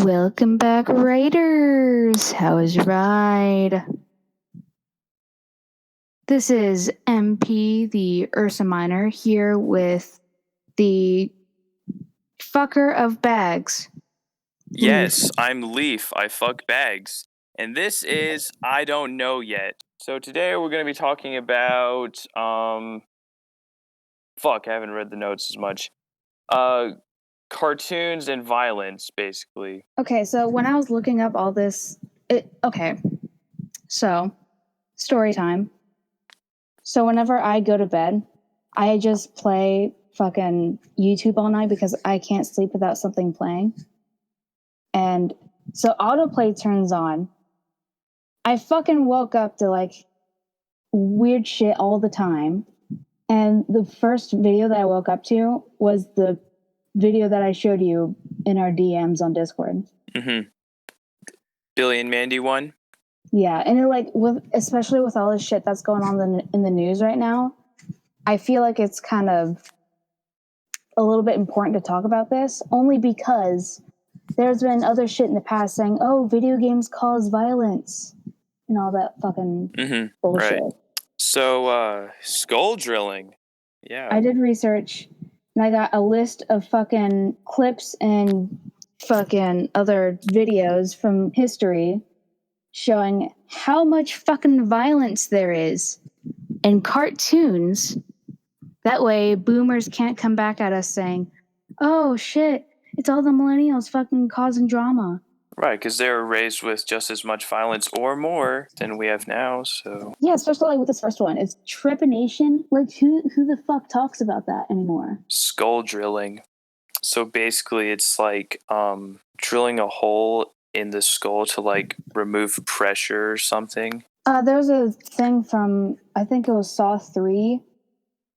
Welcome back, Raiders! How was your ride? This is MP, the Ursa Minor, here with the fucker of bags. Yes, I'm Leaf. I fuck bags. And this is I Don't Know Yet. So today we're going to be talking about, fuck, I haven't read the notes as much. Cartoons and violence, basically. Okay, so when I was looking up all this, so story time. So whenever I go to bed, I just play fucking YouTube all night because I can't sleep without something playing. And so autoplay turns on. I fucking woke up to like weird shit all the time. And the first video that I woke up to was the video that I showed you in our DMs on Discord. Mm-hmm. Billy and Mandy one? Yeah, and especially with all this shit that's going on in the news right now, I feel like it's kind of a little bit important to talk about this, only because there's been other shit in the past saying, oh, video games cause violence and all that fucking bullshit. Right. So, skull drilling. Yeah. I did research and I got a list of fucking clips and fucking other videos from history showing how much fucking violence there is in cartoons. That way, boomers can't come back at us saying, oh shit, it's all the millennials fucking causing drama. Right, because they were raised with just as much violence or more than we have now, so... Yeah, especially like with this first one. It's trepanation. Like, who the fuck talks about that anymore? Skull drilling. So basically, it's like drilling a hole in the skull to like remove pressure or something. There was a thing from, I think it was Saw 3.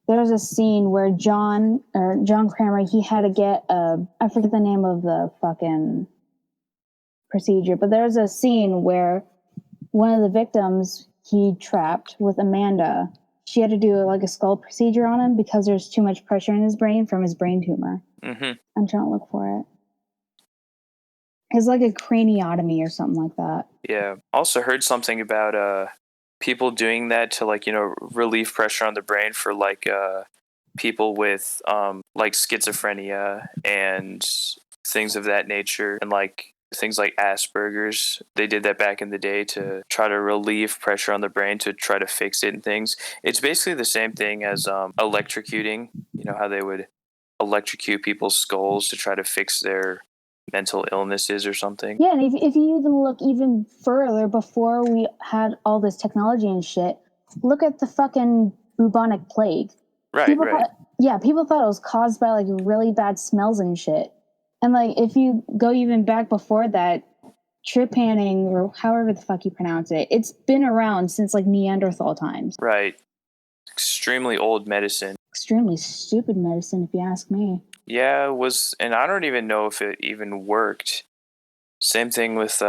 There was a scene where John Kramer, he had to get I forget the name of the fucking procedure, but there's a scene where one of the victims he trapped with Amanda, she had to do like a skull procedure on him because there's too much pressure in his brain from his brain tumor. Mm-hmm. I'm trying to look for it. It's like a craniotomy or something like that. Yeah. Also heard something about people doing that to like, relieve pressure on the brain for like people with like schizophrenia and things of that nature, and like things like Asperger's. They did that back in the day to try to relieve pressure on the brain to try to fix it and things. It's basically the same thing as electrocuting. You know how they would electrocute people's skulls to try to fix their mental illnesses or something. Yeah, and if you even look even further before we had all this technology and shit, look at the fucking bubonic plague. Right, people right. People thought it was caused by like really bad smells and shit. And like if you go even back before that, trepanning or however the fuck you pronounce it, it's been around since like Neanderthal times. Right. Extremely old medicine. Extremely stupid medicine, if you ask me. Yeah, it was, and I don't even know if it even worked. Same thing with,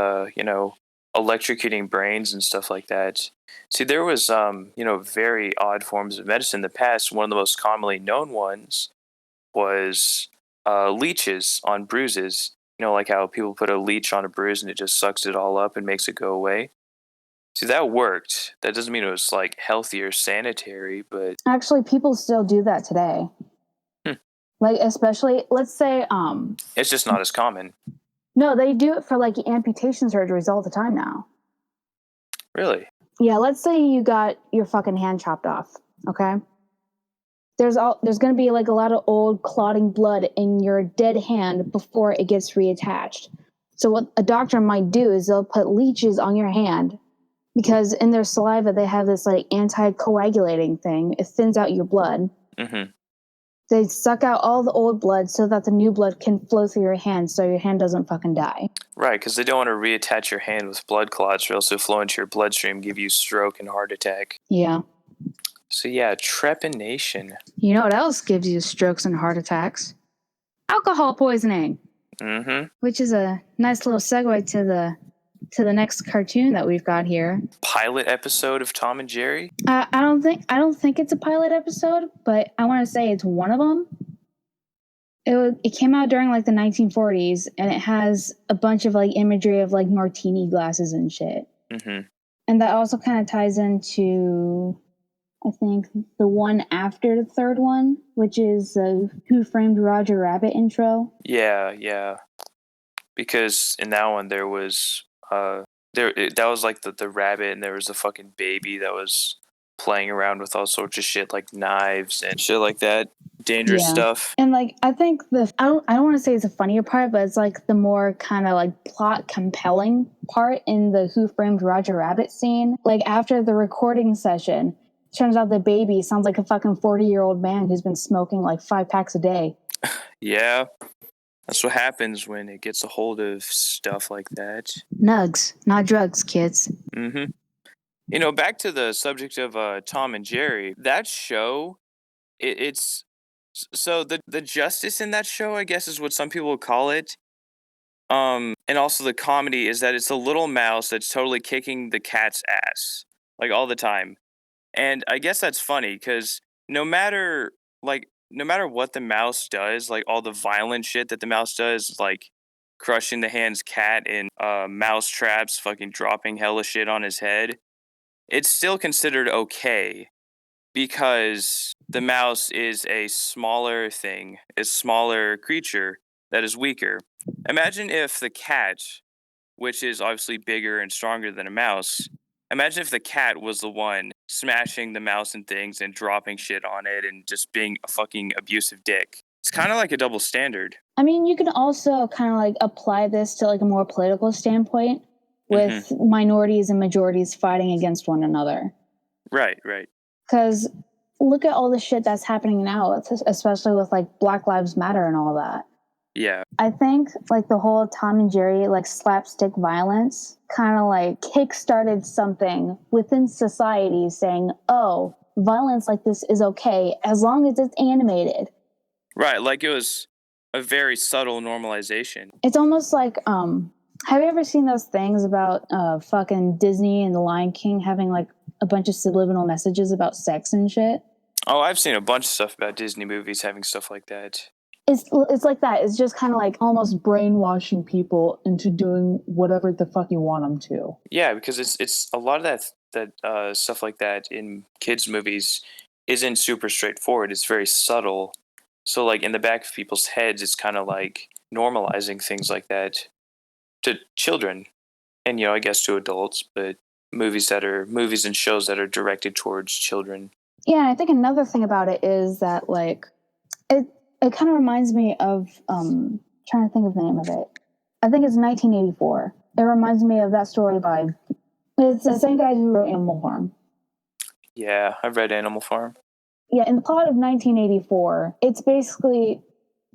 electrocuting brains and stuff like that. See, there was, very odd forms of medicine in the past. One of the most commonly known ones was leeches on bruises. You know, like how people put a leech on a bruise and it just sucks it all up and makes it go away. See, that worked. That doesn't mean it was, like, healthy or sanitary, but... Actually, people still do that today. Like, especially, let's say... It's just not as common. No, they do it for, like, amputation surgeries all the time now. Really? Yeah, let's say you got your fucking hand chopped off, okay? There's going to be, like, a lot of old clotting blood in your dead hand before it gets reattached. So what a doctor might do is they'll put leeches on your hand because in their saliva they have this, like, anticoagulating thing. It thins out your blood. Mm-hmm. They suck out all the old blood so that the new blood can flow through your hand so your hand doesn't fucking die. Right, because they don't want to reattach your hand with blood clots or else it'll flow into your bloodstream, give you stroke and heart attack. Yeah. So yeah, trepanation. You know what else gives you strokes and heart attacks? Alcohol poisoning. Mm-hmm. Which is a nice little segue to the next cartoon that we've got here. Pilot episode of Tom and Jerry? I don't think it's a pilot episode, but I want to say it's one of them. It came out during like the 1940s, and it has a bunch of like imagery of like martini glasses and shit. Mm-hmm. And that also kind of ties into, I think, the one after the third one, which is the Who Framed Roger Rabbit intro. Yeah. Because in that one there was that was like the rabbit, and there was a fucking baby that was playing around with all sorts of shit like knives and shit like that. Dangerous stuff. And like I think I don't want to say it's a funnier part, but it's like the more kind of like plot compelling part in the Who Framed Roger Rabbit scene. Like after the recording session, turns out the baby sounds like a fucking 40-year-old man who's been smoking like 5 packs a day. Yeah. That's what happens when it gets a hold of stuff like that. Nugs, not drugs, kids. Mm-hmm. You know, back to the subject of Tom and Jerry. That show, it's so the justice in that show, I guess, is what some people would call it. And also the comedy is that it's a little mouse that's totally kicking the cat's ass, like all the time. And I guess that's funny because no matter what the mouse does, like all the violent shit that the mouse does, like crushing the hand's cat in mouse traps, fucking dropping hella shit on his head, it's still considered okay because the mouse is a smaller thing, a smaller creature that is weaker. Imagine if the cat, which is obviously bigger and stronger than a mouse, imagine if the cat was the one smashing the mouse and things and dropping shit on it and just being a fucking abusive dick. It's kind of like a double standard. I mean, you can also kind of like apply this to like a more political standpoint with minorities and majorities fighting against one another. Right. Because look at all the shit that's happening now, especially with like Black Lives Matter and all that. Yeah. I think like the whole Tom and Jerry like slapstick violence kind of like kickstarted something within society saying, oh, violence like this is okay as long as it's animated. Right, like it was a very subtle normalization. It's almost like have you ever seen those things about fucking Disney and the Lion King having like a bunch of subliminal messages about sex and shit? Oh, I've seen a bunch of stuff about Disney movies having stuff like that. It's like that. It's just kind of like almost brainwashing people into doing whatever the fuck you want them to. Yeah, because it's a lot of that stuff like that in kids movies isn't super straightforward. It's very subtle. So like in the back of people's heads, it's kind of like normalizing things like that to children, and I guess to adults. But movies and shows that are directed towards children. Yeah, and I think another thing about it is that like it kind of reminds me of trying to think of the name of it. I think it's 1984. It reminds me of that story by it's the same guy who wrote Animal Farm. Yeah, I've read Animal Farm. Yeah, in the plot of 1984, it's basically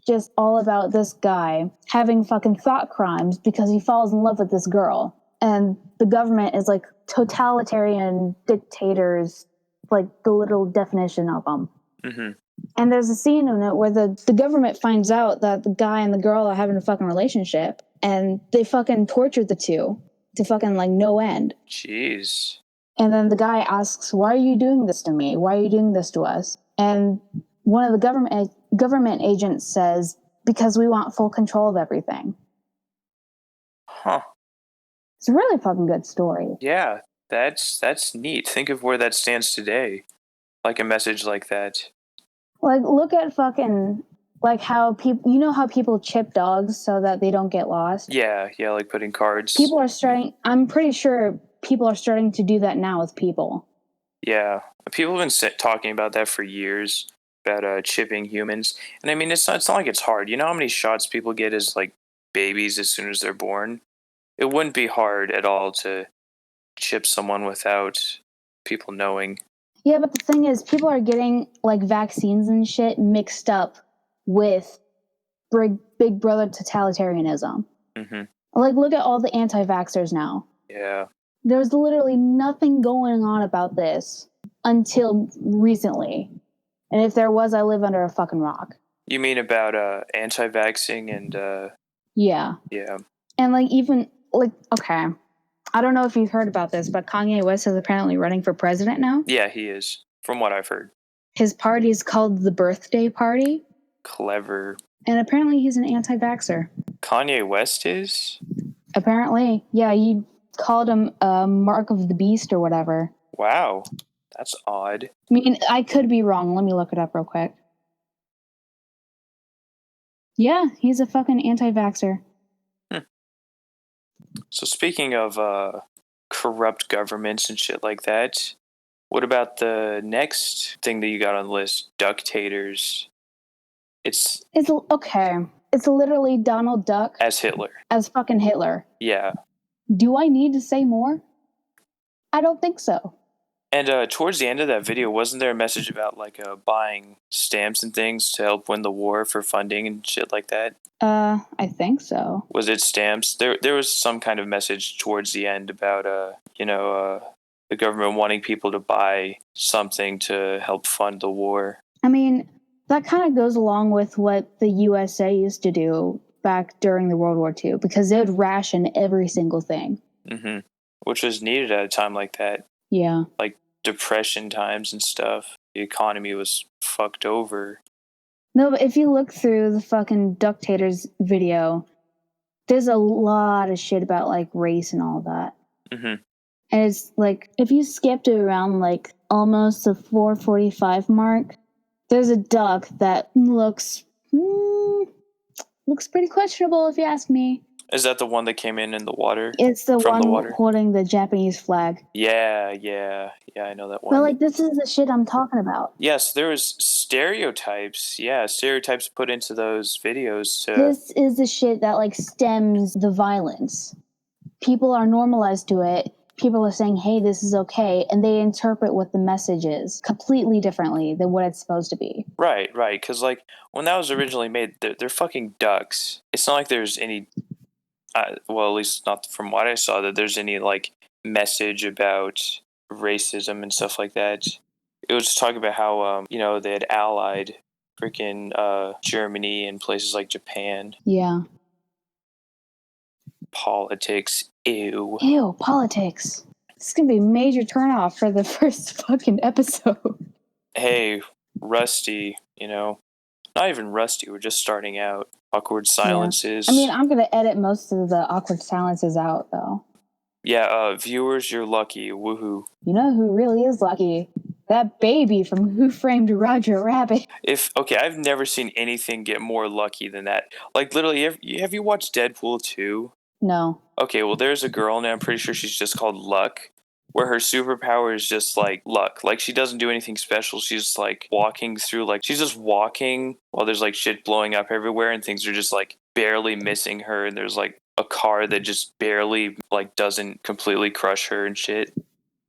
just all about this guy having fucking thought crimes because he falls in love with this girl. And the government is like totalitarian dictators, like the literal definition of them. Mm-hmm. And there's a scene in it where the government finds out that the guy and the girl are having a fucking relationship, and they fucking torture the two to fucking like no end. Jeez. And then the guy asks, why are you doing this to me? Why are you doing this to us? And one of the government agents says, because we want full control of everything. Huh. It's a really fucking good story. Yeah, that's neat. Think of where that stands today. Like a message like that. Like, look at fucking, like how people, how people chip dogs so that they don't get lost? Yeah, like putting cards. I'm pretty sure people are starting to do that now with people. Yeah, people have been talking about that for years, about chipping humans. And I mean, it's not like it's hard. You know how many shots people get as like babies as soon as they're born? It wouldn't be hard at all to chip someone without people knowing. Yeah, but the thing is, people are getting like vaccines and shit mixed up with big brother totalitarianism. Mm-hmm. Like, look at all the anti-vaxxers now. Yeah. There's literally nothing going on about this until recently. And if there was, I live under a fucking rock. You mean about anti-vaxxing and... Yeah. Yeah. And like even, like, okay. I don't know if you've heard about this, but Kanye West is apparently running for president now. Yeah, he is, from what I've heard. His party is called the Birthday Party. Clever. And apparently he's an anti-vaxxer. Kanye West is? Apparently. Yeah, you called him a mark of the beast or whatever. Wow. That's odd. I mean, I could be wrong. Let me look it up real quick. Yeah, he's a fucking anti-vaxxer. So speaking of corrupt governments and shit like that, what about the next thing that you got on the list? Ducktators. It's okay. It's literally Donald Duck as Hitler. as fucking Hitler. Yeah. Do I need to say more? I don't think so. And towards the end of that video, wasn't there a message about like buying stamps and things to help win the war for funding and shit like that? I think so. Was it stamps? There was some kind of message towards the end about the government wanting people to buy something to help fund the war. I mean, that kind of goes along with what the USA used to do back during the World War II, because they would ration every single thing. Mm-hmm. Which was needed at a time like that. Yeah. Like depression times and stuff. The economy was fucked over. No, but if you look through the fucking Ducktators video, there's a lot of shit about like race and all that. Mm-hmm. And it's like, if you skipped it around like almost the 4:45 mark, there's a duck that looks pretty questionable if you ask me. Is that the one that came in the water? It's the From one the water? holding the Japanese flag. Yeah, I know that one. But like, this is the shit I'm talking about. Yes, there was stereotypes. Yeah, stereotypes put into those videos to... This is the shit that like stems the violence. People are normalized to it. People are saying, hey, this is okay, and they interpret what the message is completely differently than what it's supposed to be. Right, because like when that was originally made, they're fucking ducks. It's not like there's any, well, at least not from what I saw, that there's any like message about racism and stuff like that. It was just talking about how they had allied freaking Germany and places like Japan. Yeah. Politics, ew. Ew, politics. This is gonna be a major turnoff for the first fucking episode. Hey, Rusty, not even rusty, we're just starting out. Awkward silences. Yeah. I mean, I'm gonna edit most of the awkward silences out though. Yeah, viewers, you're lucky. Woohoo. You know who really is lucky? That baby from Who Framed Roger Rabbit. I've never seen anything get more lucky than that. Like, literally, have you watched Deadpool 2? No. Okay, well, there's a girl, and I'm pretty sure she's just called Luck, where her superpower is just, like, luck. Like, she doesn't do anything special. She's just, like, walking through, like, she's just walking while there's, like, shit blowing up everywhere, and things are just, like, barely missing her, and there's, like, a car that just barely, like, doesn't completely crush her and shit.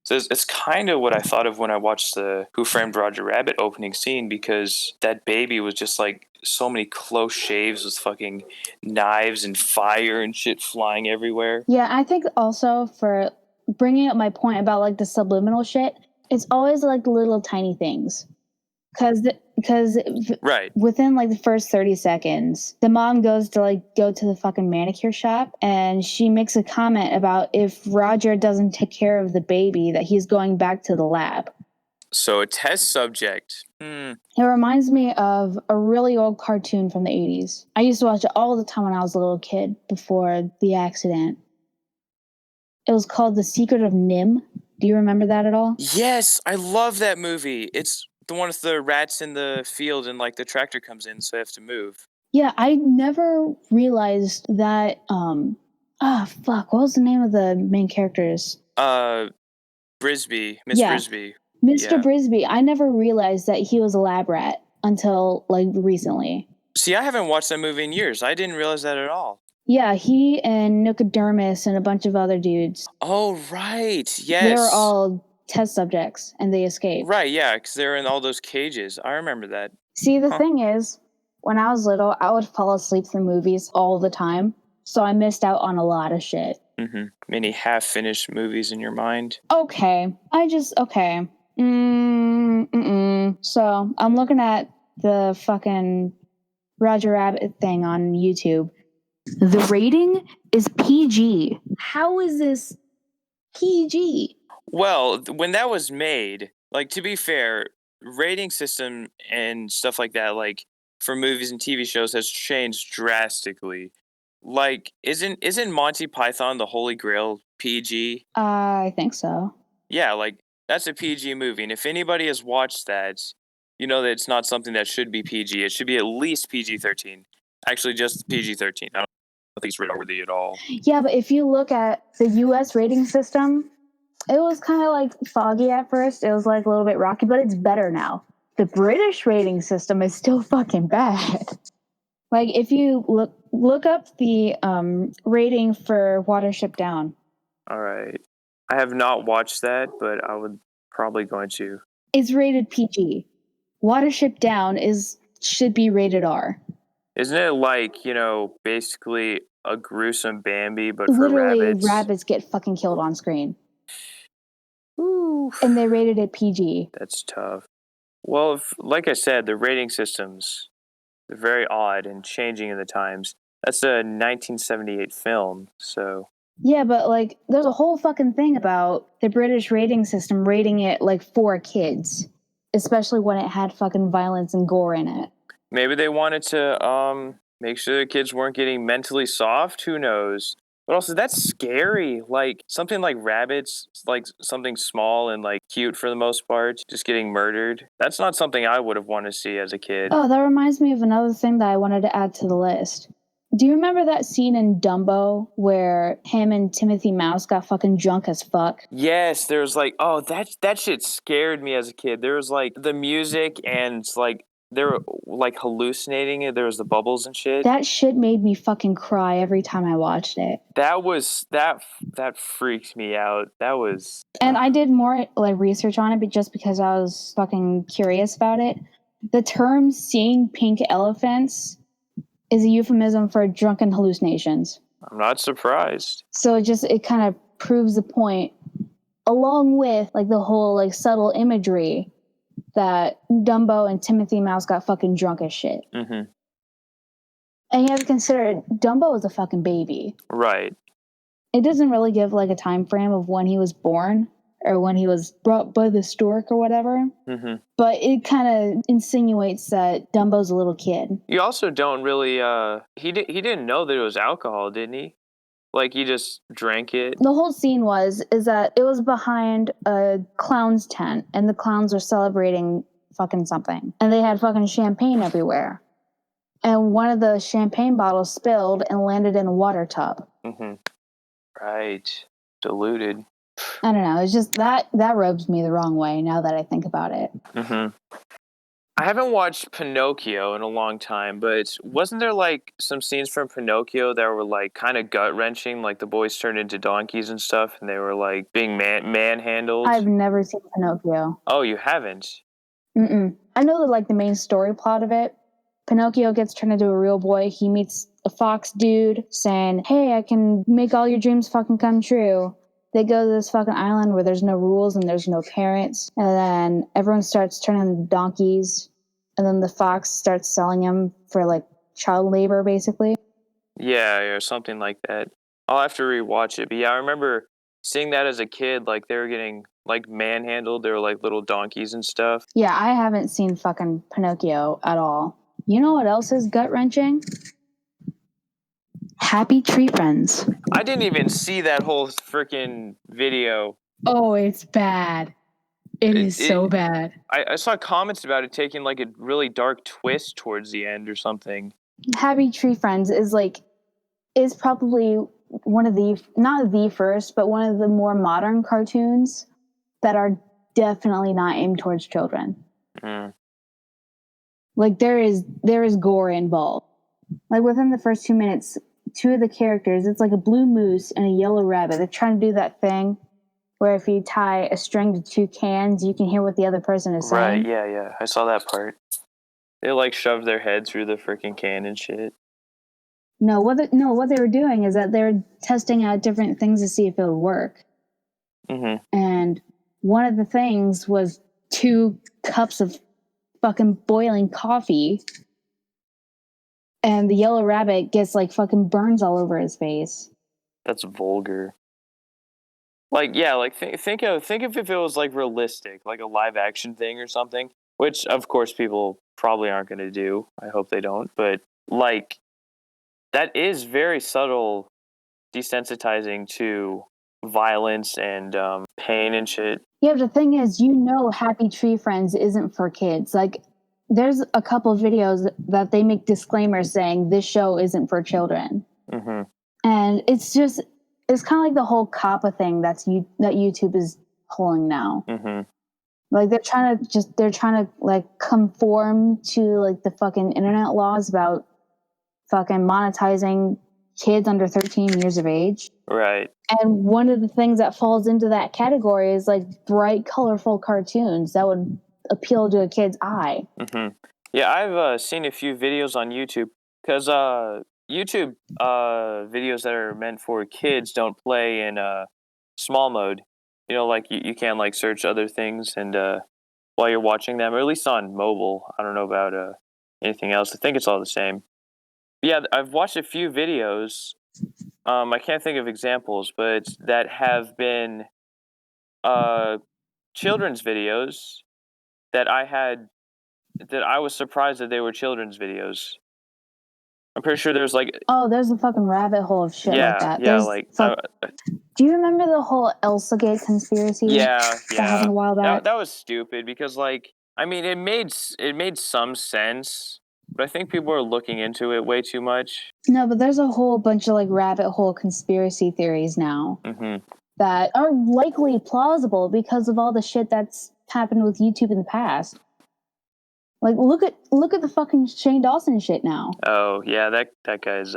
So it's kind of what I thought of when I watched the Who Framed Roger Rabbit opening scene, because that baby was just like so many close shaves with fucking knives and fire and shit flying everywhere. Yeah, I think also for bringing up my point about like the subliminal shit, it's always like little tiny things. Because right, within like the first 30 seconds, the mom goes to like go to the fucking manicure shop, and she makes a comment about if Roger doesn't take care of the baby, that he's going back to the lab. So a test subject. It reminds me of a really old cartoon from the 80s. I used to watch it all the time when I was a little kid before the accident. It was called The Secret of Nim. Do you remember that at all? Yes, I love that movie. It's the one with the rats in the field and like the tractor comes in, so they have to move. Yeah, I never realized that. Fuck. What was the name of the main characters? Brisby, Miss Brisby. Mr. Brisby. I never realized that he was a lab rat until like recently. See, I haven't watched that movie in years. I didn't realize that at all. Yeah, he and Nicodermus and a bunch of other dudes. Oh, right. Yes. They were all test subjects and they escaped. Right, yeah, because they're in all those cages. I remember that. See, the thing is, when I was little, I would fall asleep through movies all the time. So I missed out on a lot of shit. Mm-hmm. Many half-finished movies in your mind. Okay. So I'm looking at the fucking Roger Rabbit thing on YouTube. The rating is PG. How is this PG? Well, when that was made, like, to be fair, rating system and stuff like that, like, for movies and TV shows has changed drastically. Like, isn't Monty Python the Holy Grail PG? I think so. Yeah, like that's a PG movie, and if anybody has watched that, you know that it's not something that should be PG. It should be at least PG-13. Actually, just PG-13. I don't think it's rated worthy at all. Yeah, but if you look at the U.S. rating system, it was kind of like foggy at first. It was like a little bit rocky, but it's better now. The British rating system is still fucking bad. Like if you look up the rating for Watership Down. All right, I have not watched that, but I would probably going to. It's rated PG. Watership Down should be rated R. Isn't it like, basically a gruesome Bambi, but Literally, for rabbits? rabbits get fucking killed on screen. Oof. And they rated it PG. That's tough. Well, like I said, the rating systems are very odd and changing in the times. That's a 1978 film, so... Yeah, but like, there's a whole fucking thing about the British rating system rating it like for kids, especially when it had fucking violence and gore in it. Maybe they wanted to make sure the kids weren't getting mentally soft. Who knows? But also, that's scary. Like something like rabbits, like something small and like cute for the most part, just getting murdered. That's not something I would have wanted to see as a kid. Oh, that reminds me of another thing that I wanted to add to the list. Do you remember that scene in Dumbo where him and Timothy Mouse got fucking drunk as fuck? Yes, there was like, oh, that shit scared me as a kid. There was like the music and like they were like hallucinating it. There was the bubbles and shit. That shit made me fucking cry every time I watched it. That freaked me out. That was. And I did more like research on it, but just because I was fucking curious about it. The term "seeing pink elephants" is a euphemism for drunken hallucinations. I'm not surprised. So it kind of proves the point, along with like the whole like subtle imagery that Dumbo and Timothy Mouse got fucking drunk as shit. Mm-hmm. And you have to consider Dumbo is a fucking baby. Right. It doesn't really give like a time frame of when he was born or when he was brought by the stork or whatever. Mm-hmm. But it kind of insinuates that Dumbo's a little kid. You also don't really. He didn't know that it was alcohol, didn't he? Like he just drank it. The whole scene is that it was behind a clown's tent, and the clowns were celebrating fucking something, and they had fucking champagne everywhere. And one of the champagne bottles spilled and landed in a water tub. Mm-hmm. Right. Diluted. I don't know. It's just that rubs me the wrong way now that I think about it. Mm-hmm. I haven't watched Pinocchio in a long time, but wasn't there like some scenes from Pinocchio that were like kind of gut wrenching? Like the boys turned into donkeys and stuff, and they were like being manhandled. I've never seen Pinocchio. Oh, you haven't? Mm-mm. I know that like the main story plot of it. Pinocchio gets turned into a real boy. He meets a fox dude saying, "Hey, I can make all your dreams fucking come true." They go to this fucking island where there's no rules and there's no parents. And then everyone starts turning into donkeys. And then the fox starts selling them for like child labor, basically. Yeah, or something like that. I'll have to rewatch it. But yeah, I remember seeing that as a kid. Like they were getting like manhandled. They were like little donkeys and stuff. Yeah, I haven't seen fucking Pinocchio at all. You know what else is gut-wrenching? Happy Tree Friends. I didn't even see that whole freaking video. Oh, it's bad. It is so bad. I saw comments about it taking like a really dark twist towards the end or something. Happy Tree Friends is probably one of the, not the first, but one of the more modern cartoons that are definitely not aimed towards children. Mm. Like there is gore involved. Like within the first 2 minutes, two of the characters, it's like a blue moose and a yellow rabbit. They're trying to do that thing where if you tie a string to two cans, you can hear what the other person is saying. Right, yeah. I saw that part. They like shoved their head through the freaking can and shit. No, what they were doing is that they were testing out different things to see if it would work. Mm-hmm. And one of the things was 2 cups of fucking boiling coffee. And the yellow rabbit gets like fucking burns all over his face. That's vulgar. Like, yeah, like think of if it was like realistic, like a live action thing or something. which of course people probably aren't going to do. I hope they don't, but like that is very subtle desensitizing to violence and pain and shit. Yeah, the thing is, Happy Tree Friends isn't for kids. Like, there's a couple of videos that they make disclaimers saying this show isn't for children. Mm-hmm. And it's kind of like the whole COPPA thing that YouTube is pulling now. Mm-hmm. Like, they're trying to like conform to like the fucking internet laws about fucking monetizing kids under 13 years of age. Right. And one of the things that falls into that category is like bright, colorful cartoons that would appeal to a kid's eye. Mm-hmm. Yeah, I've seen a few videos on YouTube because YouTube videos that are meant for kids don't play in small mode. You know, like you can like search other things and while you're watching them, or at least on mobile. I don't know about anything else. I think it's all the same. But yeah, I've watched a few videos. I can't think of examples, but that have been children's videos that I was surprised that they were children's videos. I'm pretty sure there's like there's a fucking rabbit hole of shit like that. yeah, like do you remember the whole Elsagate conspiracy? Yeah. That happened a while back. That was stupid because like I mean it made some sense, but I think people are looking into it way too much. No, but there's a whole bunch of like rabbit hole conspiracy theories now that are likely plausible because of all the shit that's happened with YouTube in the past. Like look at the fucking Shane Dawson shit now. Oh yeah, that guy's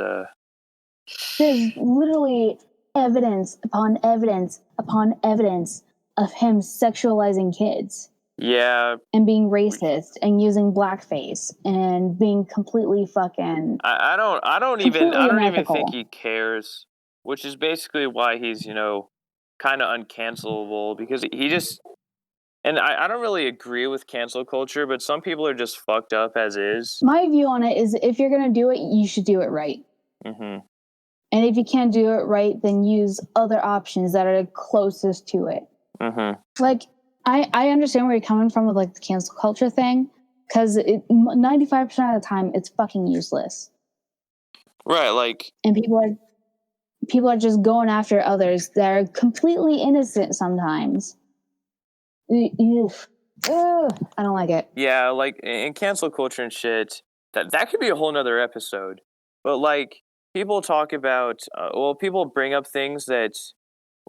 There's literally evidence upon evidence upon evidence of him sexualizing kids. Yeah. And being racist and using blackface and being completely fucking I don't even think he cares, which is basically why he's, kind of uncancelable because he just and I don't really agree with cancel culture, but some people are just fucked up as is. My view on it is if you're going to do it, you should do it right. Mm-hmm. And if you can't do it right, then use other options that are closest to it. Mm-hmm. Like, I understand where you're coming from with, like, the cancel culture thing, because 95% of the time, it's fucking useless. Right, like... And people are just going after others that are completely innocent sometimes. I don't like it. Yeah, like, in cancel culture and shit, that could be a whole nother episode. But, like, people talk about... people bring up things that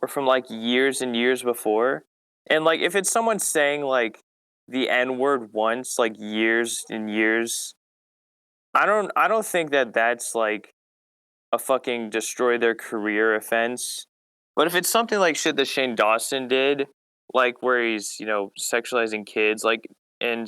were from, like, years and years before. And, like, if it's someone saying, like, the N-word once, like, years and years... I don't think that's, like, a fucking destroy their career offense. But if it's something like shit that Shane Dawson did, like where he's, sexualizing kids, like, and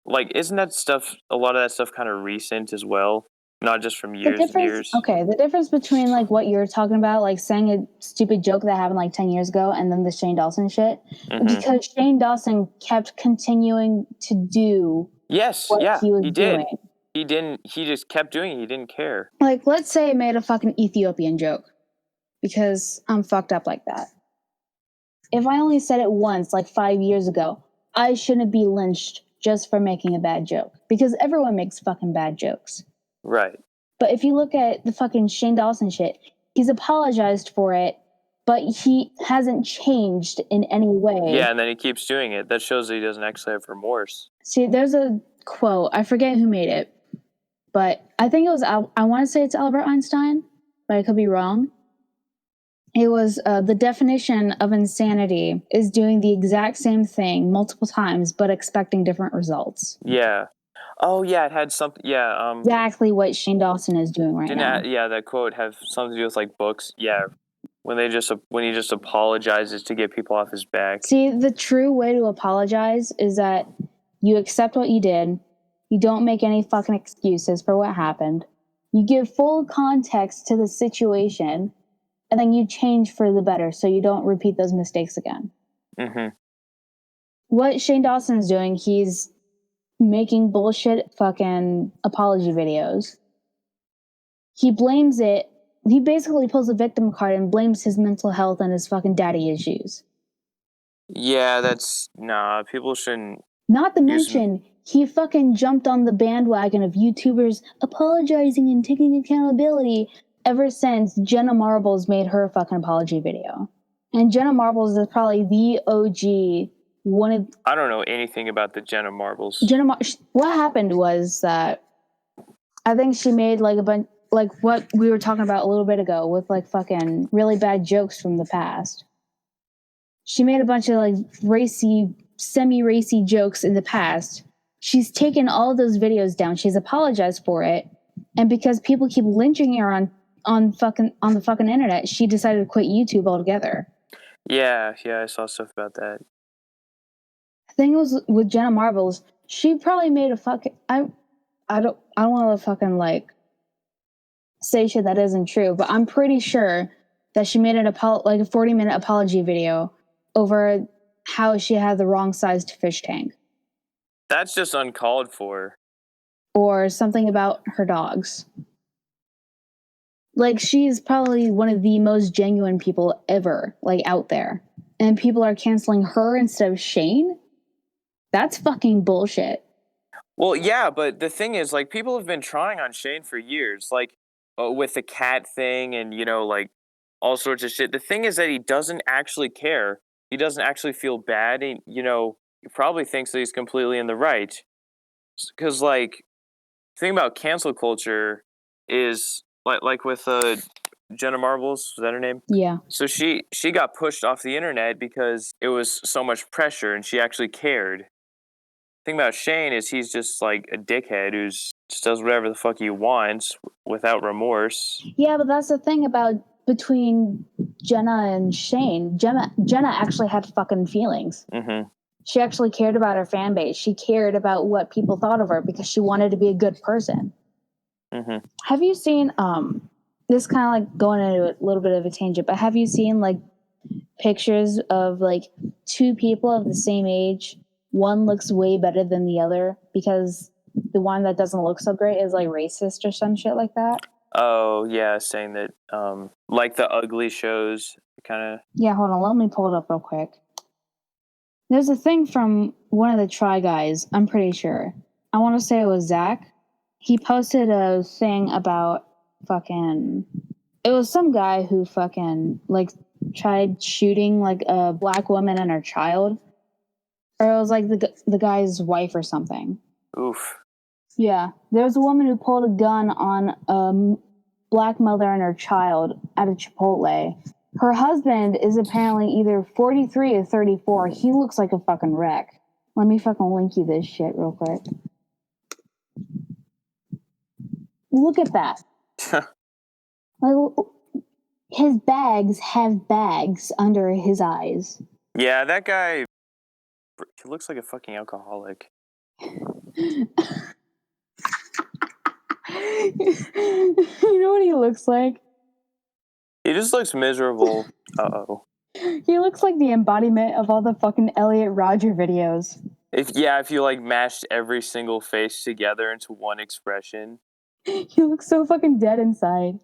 like, isn't that stuff, a lot of that stuff kind of recent as well? Not just from years and years. Okay, the difference between like what you're talking about, like saying a stupid joke that happened like 10 years ago and then the Shane Dawson shit, because Shane Dawson kept continuing to do he was doing. He just kept doing it. He didn't care. Like, let's say I made a fucking Ethiopian joke because I'm fucked up like that. If I only said it once, like 5 years ago, I shouldn't be lynched just for making a bad joke because everyone makes fucking bad jokes. Right. But if you look at the fucking Shane Dawson shit, he's apologized for it, but he hasn't changed in any way. Yeah, and then he keeps doing it. That shows that he doesn't actually have remorse. See, there's a quote. I forget who made it, but I think it was, I want to say it's Albert Einstein, but I could be wrong. It was the definition of insanity is doing the exact same thing multiple times, but expecting different results. Yeah. Oh, yeah, it had something, yeah. Exactly what Shane Dawson is doing right now. That quote have something to do with, like, books. Yeah, when he just apologizes to get people off his back. See, the true way to apologize is that you accept what you did, you don't make any fucking excuses for what happened, you give full context to the situation, and then you change for the better so you don't repeat those mistakes again. Mm-hmm. What Shane Dawson is doing, he's making bullshit fucking apology videos. He blames it. He basically pulls a victim card and blames his mental health and his fucking daddy issues. Yeah, people shouldn't Not to mention, he fucking jumped on the bandwagon of YouTubers apologizing and taking accountability ever since Jenna Marbles made her fucking apology video. And Jenna Marbles is probably the OG. I don't know anything about the Jenna Marbles. What happened was that I think she made like a bunch, like what we were talking about a little bit ago with like fucking really bad jokes from the past. She made a bunch of like racy, semi-racy jokes in the past. She's taken all of those videos down. She's apologized for it. And because people keep lynching her on the fucking internet, she decided to quit YouTube altogether. Yeah, I saw stuff about that. The thing was with Jenna Marbles, she probably made a fucking I don't want to fucking like say shit that isn't true, but I'm pretty sure that she made like a 40-minute apology video over how she had the wrong sized fish tank. That's just uncalled for. Or something about her dogs. Like, she's probably one of the most genuine people ever, like, out there. And people are canceling her instead of Shane? That's fucking bullshit. Well, yeah, but the thing is, like, people have been trying on Shane for years, like, with the cat thing and, like, all sorts of shit. The thing is that he doesn't actually care. He doesn't actually feel bad. And, he probably thinks that he's completely in the right. Because, like, the thing about cancel culture is, like with Jenna Marbles, was that her name? Yeah. So she got pushed off the internet because it was so much pressure and she actually cared. Thing about Shane is he's just like a dickhead who just does whatever the fuck he wants without remorse. Yeah, but that's the thing about between Jenna and Shane. Jenna actually had fucking feelings. Mm-hmm. She actually cared about her fan base. She cared about what people thought of her because she wanted to be a good person. Mm-hmm. Have you seen this kind of like going into a little bit of a tangent, but have you seen like pictures of like two people of the same age? One looks way better than the other because the one that doesn't look so great is like racist or some shit like that. Oh yeah, saying that like the ugly shows kind of. Yeah, hold on, let me pull it up real quick. There's a thing from one of the Try Guys, I'm pretty sure. I want to say it was Zach. He posted a thing about fucking. It was some guy who fucking like tried shooting like a black woman and her child, or it was like the guy's wife or something. Oof. Yeah, there was a woman who pulled a gun on a black mother and her child at a Chipotle. Her husband is apparently either 43 or 34. He looks like a fucking wreck. Let me fucking link you this shit real quick. Look at that. Like, his bags have bags under his eyes. Yeah, that guy. He looks like a fucking alcoholic. You know what he looks like? He just looks miserable. Uh-oh. He looks like the embodiment of all the fucking Elliot Roger videos. If you like mashed every single face together into one expression. He looks so fucking dead inside.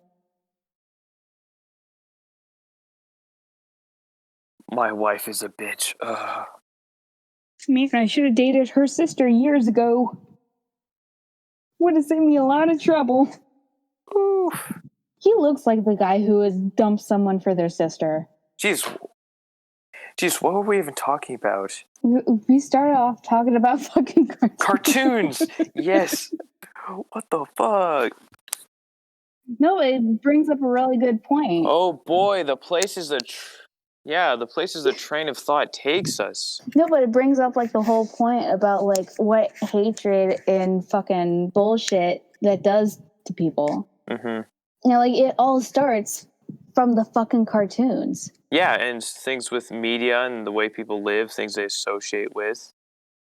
My wife is a bitch. Ugh. Man, I should have dated her sister years ago. Would have saved me a lot of trouble. Oof. He looks like the guy who would dump someone for their sister. Jeez, what were we even talking about? We started off talking about fucking cartoons. Yes. What the fuck? No, it brings up a really good point. Oh boy, the places the train of thought takes us. No, but it brings up like the whole point about like what hatred and fucking bullshit that does to people. Mm-hmm. Like it all starts from the fucking cartoons. Yeah, and things with media and the way people live, things they associate with.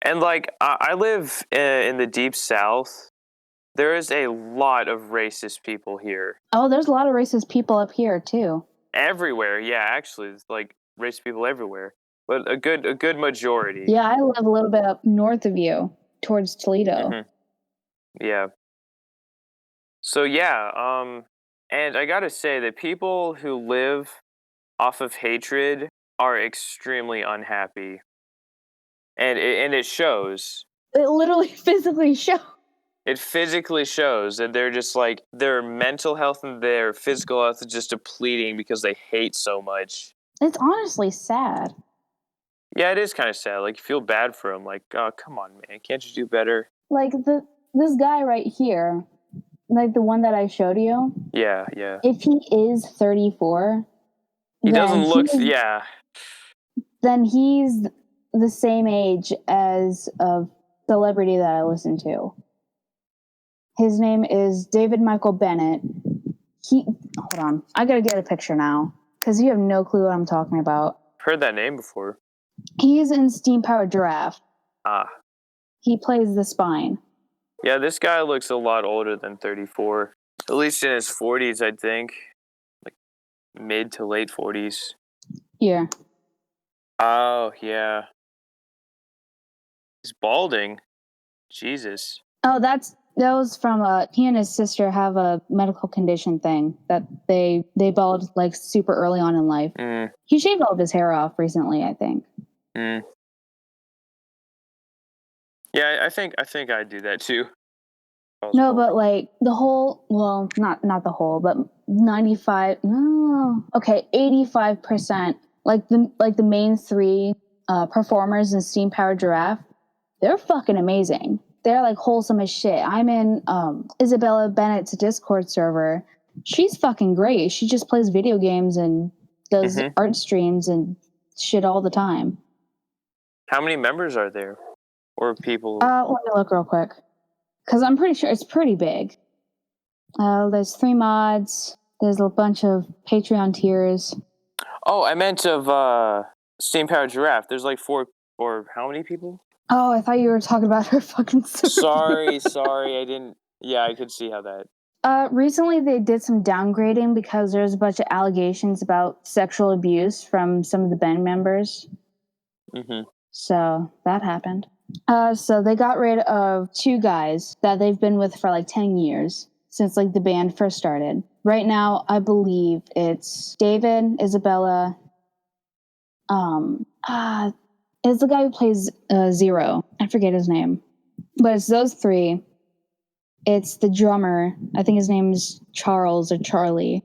And like, I live in the deep south. There is a lot of racist people here. Oh, there's a lot of racist people up here too. Everywhere, yeah, actually, it's like racist people everywhere. But a good majority. Yeah, I live a little bit up north of you, towards Toledo. Mm-hmm. Yeah. So yeah, and I gotta say that people who live off of hatred are extremely unhappy. and it shows. It literally physically shows. It physically shows that they're just like their mental health and their physical health is just depleting because they hate so much. It's honestly sad. Yeah, it is kind of sad. Like, you feel bad for them. Like, oh, come on, man, can't you do better? Like this guy right here, like the one that I showed you. Yeah. If he is 34, He doesn't look. Yeah. Then he's the same age as a celebrity that I listen to. His name is David Michael Bennett. Hold on, I gotta get a picture now because you have no clue what I'm talking about. Heard that name before. He's in Steam Powered Giraffe. He plays the spine. Yeah, this guy looks a lot older than 34. At least in his 40s, I think. Like mid to late 40s. Yeah. Oh, yeah. He's balding. Jesus. Oh, that was from he and his sister have a medical condition thing that they bald like super early on in life. He shaved all of his hair off recently, I think. Yeah, I think I'd do that too. No, but like the whole, well, not the whole, but 85%, like the main three performers in Steam Powered Giraffe, they're fucking amazing. They're like wholesome as shit. I'm in Isabella Bennett's Discord server. She's fucking great. She just plays video games and does art streams and shit all the time. How many members are there? Or people? Let me look real quick. Because I'm pretty sure it's pretty big. There's 3 mods. There's a bunch of Patreon tiers. Oh, I meant of Steam Powered Giraffe. There's like 4 or how many people? Oh, I thought you were talking about her fucking server. Sorry, I didn't. Yeah, I could see how that. Recently they did some downgrading because there's a bunch of allegations about sexual abuse from some of the band members. So that happened. So they got rid of 2 guys that they've been with for like 10 years since like the band first started. Right now, I believe it's David, Isabella. It's the guy who plays Zero. I forget his name, but it's those 3. It's the drummer. I think his name is Charles or Charlie.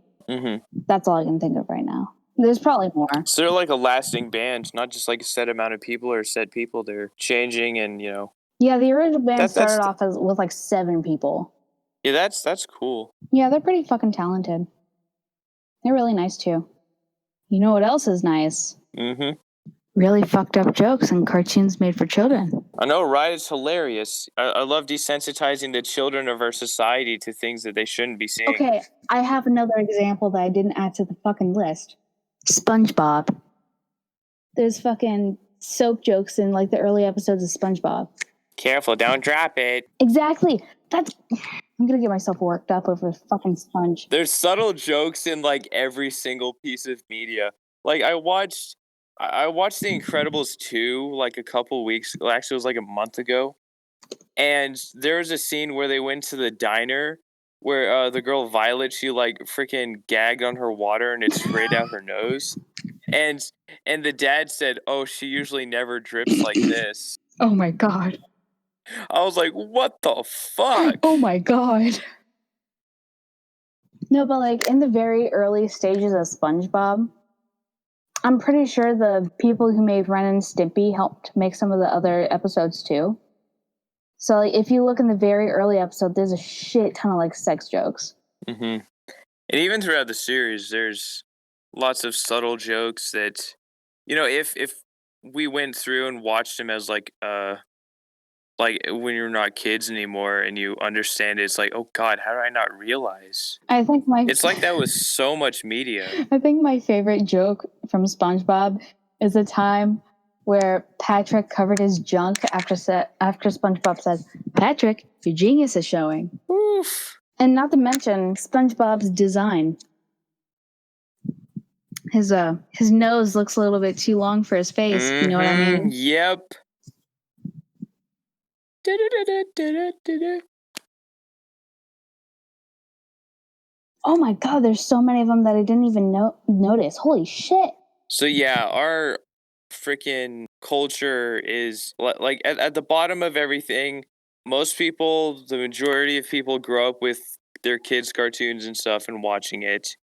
That's all I can think of right now. There's probably more. So they're like a lasting band, not just like a set amount of people or set people. They're changing and, you know. Yeah, the original band started off with like 7 people. Yeah, that's cool. Yeah, they're pretty fucking talented. They're really nice too. You know what else is nice? Really fucked up jokes and cartoons made for children. I know, right? It's hilarious. I love desensitizing the children of our society to things that they shouldn't be seeing. Okay, I have another example that I didn't add to the fucking list. SpongeBob. There's fucking soap jokes in like the early episodes of SpongeBob. Careful, don't drop it. Exactly. I'm gonna get myself worked up over fucking Sponge. There's subtle jokes in like every single piece of media. Like I watched The Incredibles 2 like a couple weeks. Actually, it was like a month ago. And there was a scene where they went to the diner where the girl Violet, she like freaking gagged on her water and it sprayed out her nose. And the dad said, "Oh, she usually never drips like this." Oh my god. I was like, "What the fuck?" Oh my god. No, but like in the very early stages of SpongeBob, I'm pretty sure the people who made Ren and Stimpy helped make some of the other episodes too. So like, if you look in the very early episode, there's a shit ton of like sex jokes. And even throughout the series, there's lots of subtle jokes that, you know, if we went through and watched them as like when you're not kids anymore and you understand it, it's like, oh god, how did I not realize? I think it's like that was so much media. I think my favorite joke from SpongeBob is a time where Patrick covered his junk after SpongeBob says, "Patrick, your genius is showing." Oof. And not to mention SpongeBob's design. His nose looks a little bit too long for his face. You know what I mean? Yep. Oh my god, there's so many of them that I didn't even notice. Holy shit. So yeah, our freaking culture is like at the bottom of everything. Most people, the majority of people, grow up with their kids' cartoons and stuff and watching it.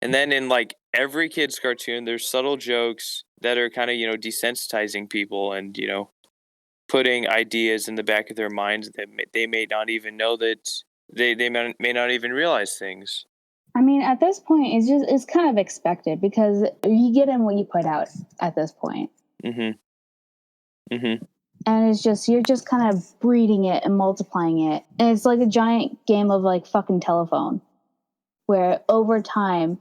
And then in like every kid's cartoon, there's subtle jokes that are kind of, desensitizing people and, putting ideas in the back of their minds that they may not even know that they may not even realize things. I mean, at this point, it's kind of expected because you get in what you put out at this point. Mm-hmm. Mm-hmm. And it's just, you're just kind of breeding it and multiplying it. And it's like a giant game of like fucking telephone where over time,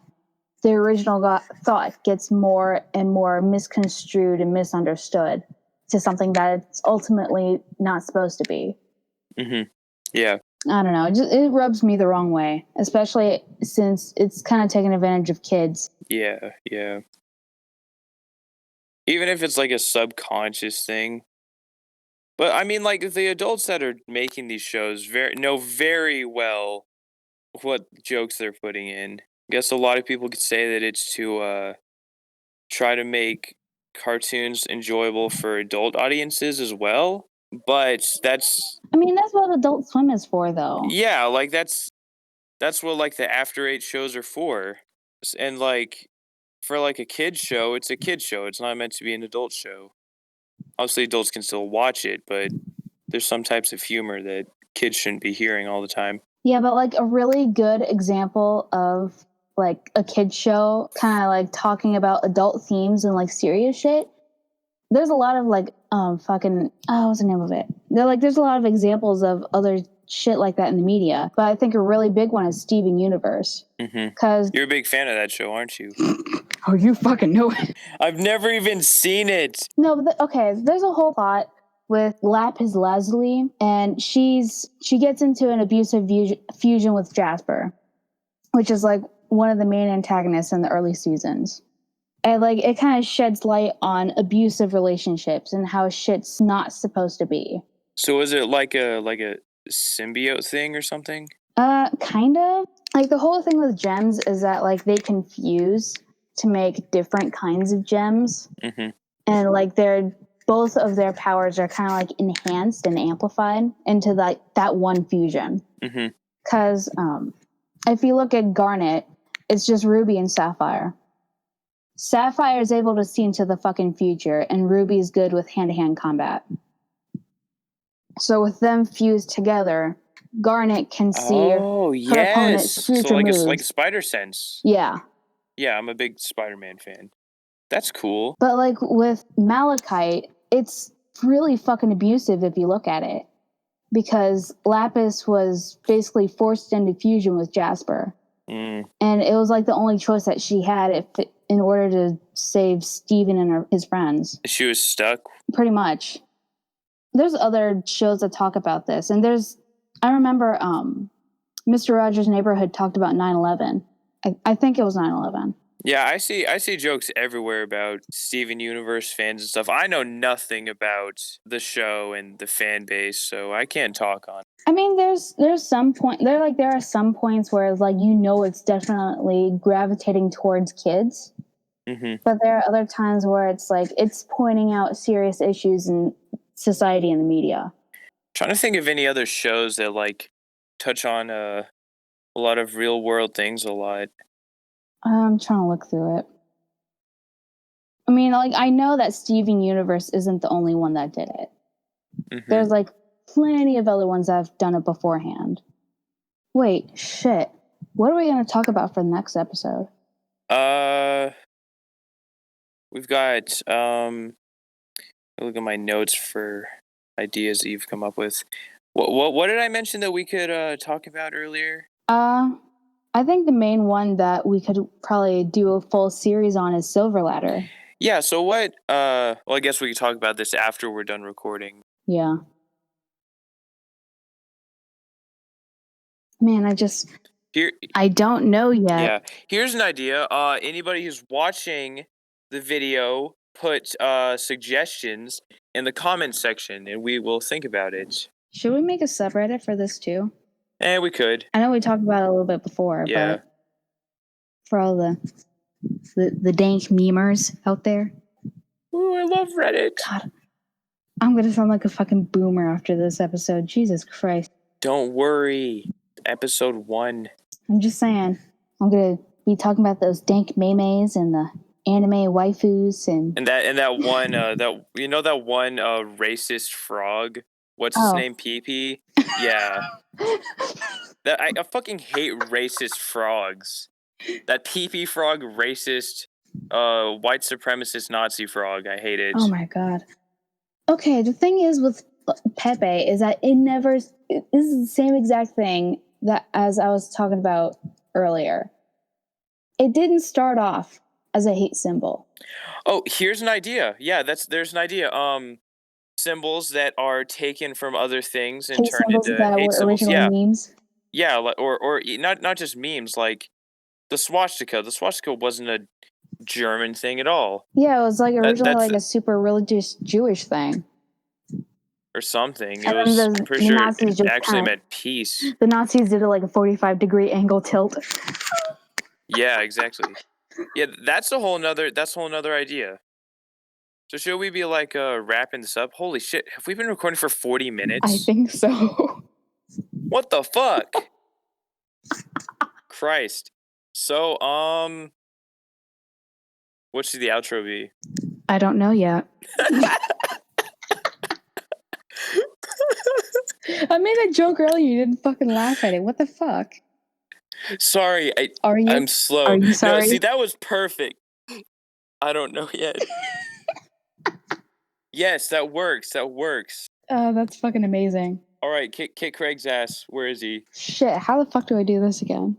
the original thought gets more and more misconstrued and misunderstood to something that it's ultimately not supposed to be. Mm-hmm. Yeah. I don't know. It rubs me the wrong way, especially since it's kind of taking advantage of kids. Yeah, yeah. Even if it's like a subconscious thing. But I mean, like the adults that are making these shows know very well what jokes they're putting in. I guess a lot of people could say that it's to try to make cartoons enjoyable for adult audiences as well. But that's I mean, that's what Adult Swim is for, though. yeah, like that's what like the After 8 shows are for. And like for like a kid show, it's a kid show. It's not meant to be an adult show. Obviously adults can still watch it, but there's some types of humor that kids shouldn't be hearing all the time. Yeah, but like a really good example of like a kid show kind of like talking about adult themes and like serious shit. There's a lot of like fucking what's the name of it? There's a lot of examples of other shit like that in the media, but I think a really big one is Steven Universe. Because you're a big fan of that show, aren't you? Oh, you fucking know it. I've never even seen it. No, but okay, there's a whole plot with Lapis Lazuli, and she gets into an abusive fusion with Jasper, which is like one of the main antagonists in the early seasons. And like it kind of sheds light on abusive relationships and how shit's not supposed to be. So is it like a symbiote thing or something? Kind of. Like the whole thing with gems is that like they can fuse to make different kinds of gems. Mm-hmm. And like both of their powers are kind of like enhanced and amplified into like that one fusion. Because if you look at Garnet, it's just Ruby and Sapphire. Sapphire is able to see into the fucking future, and Ruby is good with hand-to-hand combat. So with them fused together, Garnet can see her opponent's future so like moves. like a spider sense. Yeah. Yeah, I'm a big Spider-Man fan. That's cool. But like with Malachite, it's really fucking abusive if you look at it. Because Lapis was basically forced into fusion with Jasper. And it was like the only choice that she had in order to save Steven and his friends. She was stuck? Pretty much. There's other shows that talk about this. And I remember Mr. Rogers' Neighborhood talked about 9/11. I think it was 9/11. Yeah, I see jokes everywhere about Steven Universe fans and stuff. I know nothing about the show and the fan base, so I can't talk on it. I mean, there's some point there are some points where like it's definitely gravitating towards kids. But there are other times where it's like it's pointing out serious issues in society and the media. Trying to think of any other shows that like touch on a lot of real world things a lot. I'm trying to look through it. I mean, like I know that Steven Universe isn't the only one that did it. There's like plenty of other ones that have done it beforehand. Wait, shit. What are we going to talk about for the next episode? We've got look at my notes for ideas that you've come up with. What did I mention that we could talk about earlier? I think the main one that we could probably do a full series on is Silver Ladder. Yeah, so what well I guess we could talk about this after we're done recording. Yeah. Man, I don't know yet. Yeah. Here's an idea. Anybody who's watching the video, put suggestions in the comment section and we will think about it. Should we make a subreddit for this too? We could. I know we talked about it a little bit before, but for all the dank memers out there. Ooh, I love Reddit. God, I'm gonna sound like a fucking boomer after this episode. Jesus Christ. Don't worry. Episode 1. I'm just saying. I'm gonna be talking about those dank memes and the anime waifus and that one that you know that one racist frog. What's his name? PP. Yeah. I fucking hate racist frogs. That PP frog, racist, white supremacist Nazi frog. I hate it. Oh my god. Okay, the thing is with Pepe is that this is the same exact thing that as I was talking about earlier. It didn't start off as a hate symbol. Oh, here's an idea. Yeah, there's an idea. Symbols that are taken from other things and Hate turned symbols into that hate were symbols. originally Yeah, memes. yeah, or not just memes. Like the swastika. The swastika wasn't a German thing at all. Yeah, it was like originally That's like a super religious Jewish thing. or something. It And was. then I'm pretty the sure Nazis it just actually meant peace. the Nazis did it like a 45-degree angle tilt. Yeah, exactly. Yeah, that's a whole nother idea. So should we be like wrapping this up? Holy shit, have we been recording for 40 minutes? I think so. What the fuck? Christ. So what should the outro be? I don't know yet. I made a joke earlier. You didn't fucking laugh at it. What the fuck? Sorry, Are you? I'm slow. Are you sorry? No, see, that was perfect. I don't know yet. Yes, that works. That works. That's fucking amazing. All right, kick Craig's ass. Where is he? Shit, how the fuck do I do this again?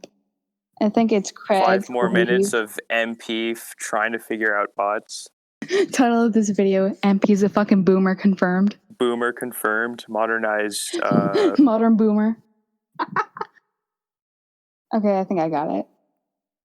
I think it's Craig. 5 more minutes of MP trying to figure out bots. Title of this video, MP's a fucking boomer confirmed. Boomer confirmed. Modernized. Modern boomer. Okay, I think I got it.